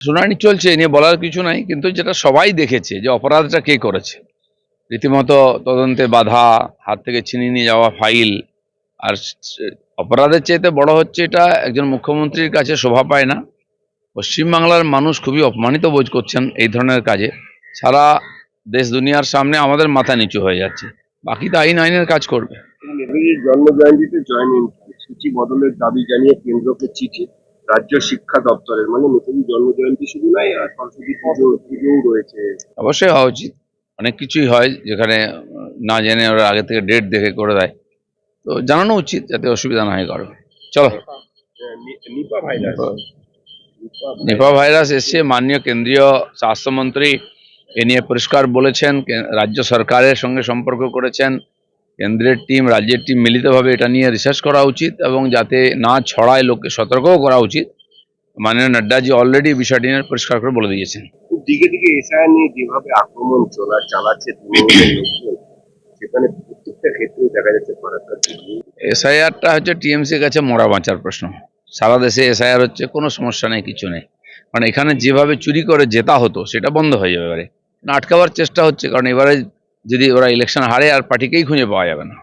শুনানি চলছে, এ নিয়ে বলার কিছু নাই, কিন্তু যেটা সবাই দেখেছে যে অপরাধটা কে করেছে। রীতিমতো তদন্তে বাধা, হাত থেকে ছিনিয়ে নিয়ে যাওয়া ফাইল। আর অপরাধের চাইতে বড় হচ্ছে, এটা একজন মুখ্যমন্ত্রীর কাছে শোভা পায় না। পশ্চিমবাংলার মানুষ খুবই অপমানিত বোধ করছেন এই ধরনের কাজে। সারা দেশ দুনিয়ার সামনে আমাদের মাথা নিচু হয়ে যাচ্ছে। বাকি তো আইনের কাজ করবে। নেতাজির জন্ম জয়ন্তীতে জয়েন সূচি বদলের দাবি জানিয়ে কেন্দ্রকে চিঠি রাজ্য শিক্ষা দপ্তরের। মানে নেতাজির জন্ম জয়ন্তী শুধু নয়, আর সরস্বতী পুজোও রয়েছে। অবশ্যই হওয়া উচিত। অনেক কিছুই হয় যেখানে না জেনে ওরা আগে থেকে ডেট দেখে করে দেয়, তো জানানো উচিত যাতে অসুবিধা না হয় কারো। চলো। নিপা ভাইরাস নিপা ভাইরাস এসছে, মাননীয় কেন্দ্রীয় স্বাস্থ্যমন্ত্রী এ নিয়ে পরিষ্কার বলেছেন, রাজ্য সরকারের সঙ্গে সম্পর্ক করেছেন, কেন্দ্রের টিম রাজ্যের টিম মিলিতভাবে এটা নিয়ে রিসার্চ করা উচিত এবং যাতে না ছড়ায় লোককে সতর্কও করা উচিত। মাননীয় নাড্ডাজি অলরেডি বিষয়টি নিয়ে পরিষ্কার করে বলে দিয়েছেন। দিকে দিকে এসআইআর নিয়ে যেভাবে আক্রমণ চালাচ্ছে তৃণমূলের লোকজন, সেখানে প্রত্যেকটা ক্ষেত্রে দেখা যাচ্ছে ফারাক্কা। এসআইআরটা হচ্ছে টিএমসির কাছে মরা বাঁচার প্রশ্ন। সারা দেশে এসআইআর হচ্ছে, কোনো সমস্যা নেই, কিছু নেই। কারণ এখানে যেভাবে চুরি করে জেতা হতো সেটা বন্ধ হয়ে যাবে এবারে। আটকাবার চেষ্টা হচ্ছে, কারণ এবারে যদি ওরা ইলেকশন হারে আর পার্টিকেই খুঁজে পাওয়া যাবে না।